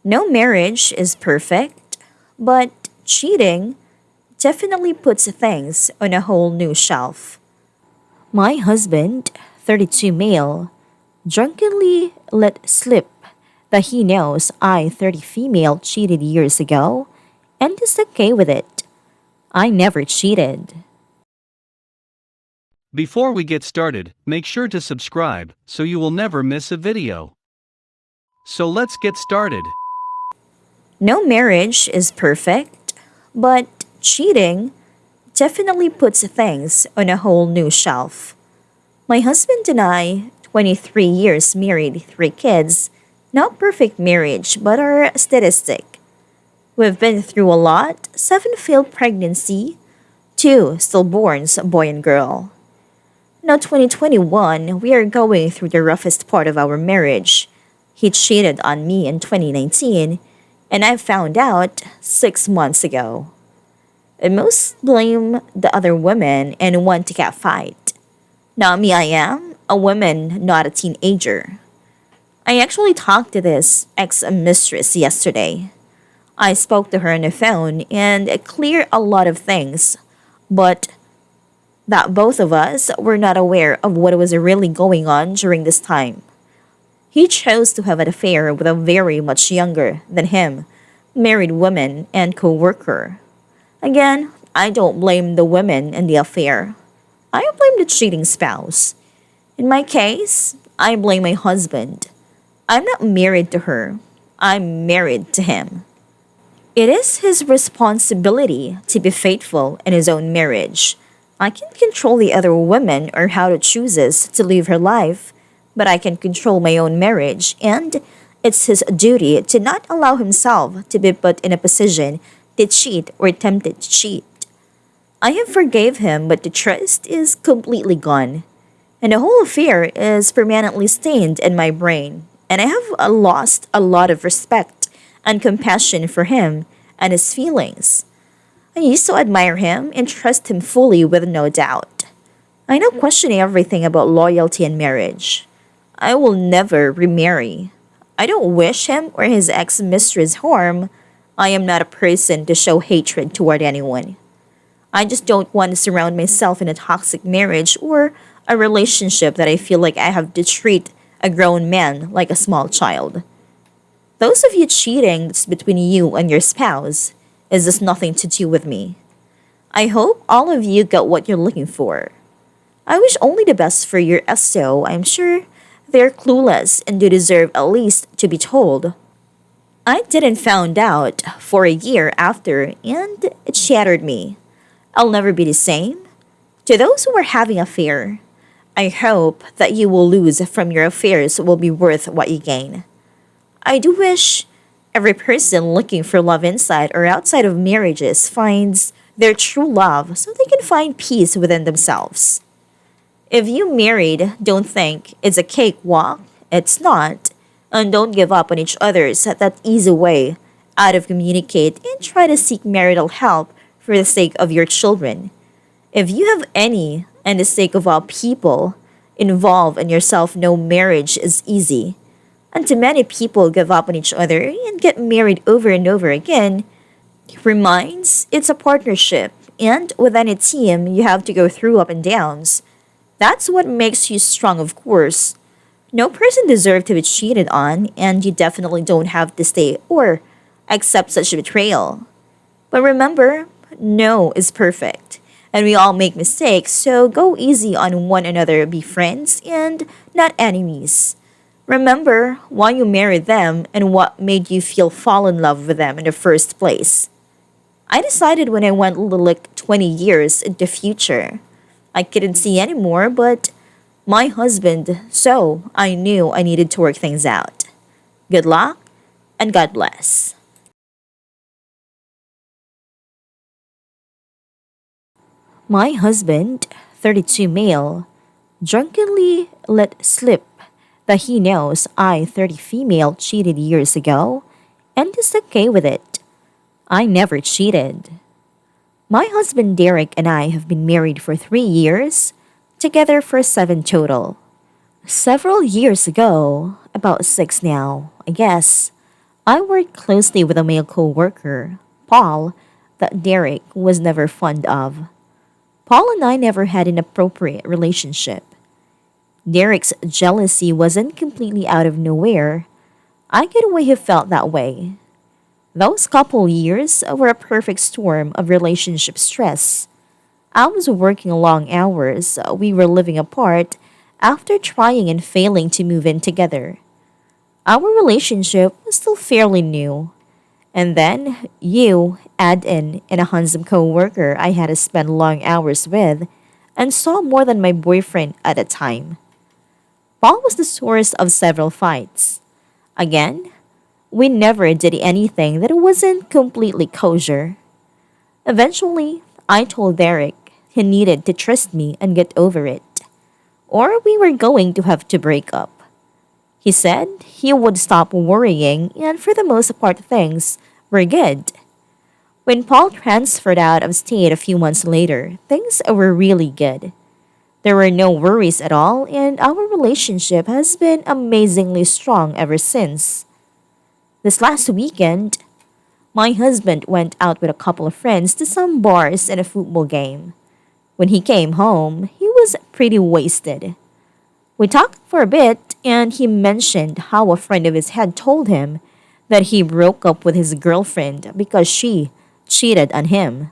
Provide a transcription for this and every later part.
No marriage is perfect, but cheating definitely puts things on a whole new shelf. My husband, 32 male, drunkenly let slip that he knows I, 30 female, cheated years ago and is okay with it. I never cheated. Before we get started, make sure to subscribe so you will never miss a video. So let's get started. No marriage is perfect, but cheating definitely puts things on a whole new shelf. My husband and I, 23 years married, 3 kids, not perfect marriage, but our statistic. We've been through a lot, 7 failed pregnancy, 2 stillborns, a boy and girl. Now 2021, we are going through the roughest part of our marriage. He cheated on me in 2019, and I found out 6 months ago. And most blame the other women and want to catfight. Not me, I am a woman, not a teenager. I actually talked to this ex-mistress yesterday. I spoke to her on the phone and it cleared a lot of things, but that both of us were not aware of what was really going on during this time. He chose to have an affair with a very much younger than him, married woman and co-worker. Again, I don't blame the women in the affair. I blame the cheating spouse. In my case, I blame my husband. I'm not married to her. I'm married to him. It is his responsibility to be faithful in his own marriage. I can't control the other woman or how to chooses to live her life, but I can control my own marriage, and it's his duty to not allow himself to be put in a position to cheat or tempted to cheat. I have forgave him, but the trust is completely gone, and the whole affair is permanently stained in my brain, and I have lost a lot of respect and compassion for him and his feelings. I used to admire him and trust him fully with no doubt. I now question everything about loyalty and marriage. I will never remarry. I don't wish him or his ex-mistress harm. I am not a person to show hatred toward anyone. I just don't want to surround myself in a toxic marriage or a relationship that I feel like I have to treat a grown man like a small child. Those of you cheating, that's between you and your spouse. Is this nothing to do with me? I hope all of you got what you're looking for. I wish only the best for your SO. I'm sure they're clueless and do deserve at least to be told. I didn't found out for a year after and it shattered me. I'll never be the same. To those who are having an affair, I hope that you will lose from your affairs will be worth what you gain. I do wish every person looking for love inside or outside of marriages finds their true love so they can find peace within themselves. If you married, don't think it's a cakewalk. It's not. And don't give up on each other's that easy way out of communicate and try to seek marital help for the sake of your children. If you have any and the sake of all people involved in yourself, no marriage is easy. And too many people give up on each other and get married over and over again. It reminds it's a partnership, and within a team, you have to go through up and downs. That's what makes you strong, of course. No person deserves to be cheated on, and you definitely don't have to stay or accept such betrayal. But remember, no is perfect, and we all make mistakes, so go easy on one another, be friends and not enemies. Remember why you married them and what made you feel fall in love with them in the first place. I decided when I went like 20 years into the future. I couldn't see anymore, but my husband, so I knew I needed to work things out. Good luck and God bless. My husband, 32 male, drunkenly let slip that he knows I, 30 female, cheated years ago and is okay with it. I never cheated. My husband Derek and I have been married for 3 years, together for 7 total. Several years ago, about 6 now, I guess, I worked closely with a male coworker, Paul, that Derek was never fond of. Paul and I never had an appropriate relationship. Derek's jealousy wasn't completely out of nowhere. I get why he felt that way. Those couple years were a perfect storm of relationship stress. I was working long hours, we were living apart, after trying and failing to move in together. Our relationship was still fairly new. And then you add in a handsome coworker I had to spend long hours with and saw more than my boyfriend at a time. Paul was the source of several fights. Again, we never did anything that wasn't completely kosher. Eventually, I told Derek he needed to trust me and get over it, or we were going to have to break up. He said he would stop worrying, and for the most part, things were good. When Paul transferred out of state a few months later, things were really good. There were no worries at all, and our relationship has been amazingly strong ever since. This last weekend, my husband went out with a couple of friends to some bars and a football game. When he came home, he was pretty wasted. We talked for a bit, and he mentioned how a friend of his had told him that he broke up with his girlfriend because she cheated on him.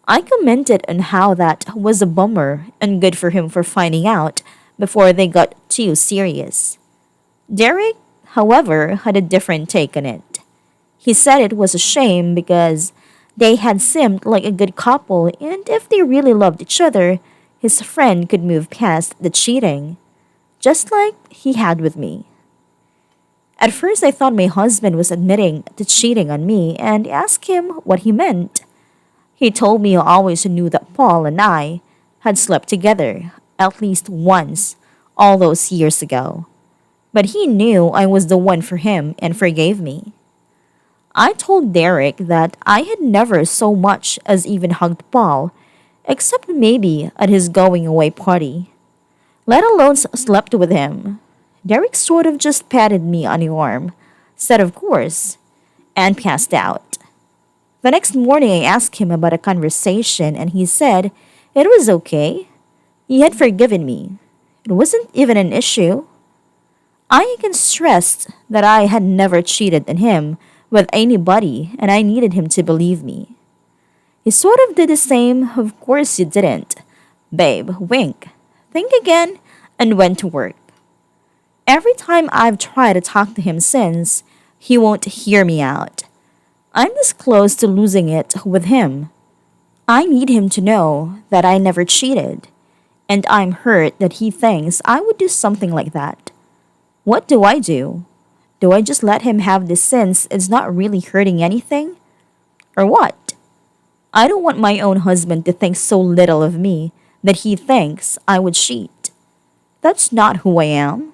I commented on how that was a bummer and good for him for finding out before they got too serious. Derek, however, had a different take on it. He said it was a shame because they had seemed like a good couple, and if they really loved each other, his friend could move past the cheating, just like he had with me. At first, I thought my husband was admitting to cheating on me and asked him what he meant. He told me he always knew that Paul and I had slept together, at least once, all those years ago. But he knew I was the one for him and forgave me. I told Derek that I had never so much as even hugged Paul, except maybe at his going away party, let alone slept with him. Derek sort of just patted me on the arm, said of course, and passed out. The next morning I asked him about a conversation and he said it was okay. He had forgiven me. It wasn't even an issue. I again stressed that I had never cheated on him with anybody and I needed him to believe me. He sort of did the same, of course you didn't. Babe, wink. Think again, and went to work. Every time I've tried to talk to him since, he won't hear me out. I'm this close to losing it with him. I need him to know that I never cheated, and I'm hurt that he thinks I would do something like that. What do I do? Do I just let him have this since it's not really hurting anything? Or what? I don't want my own husband to think so little of me that he thinks I would cheat. That's not who I am.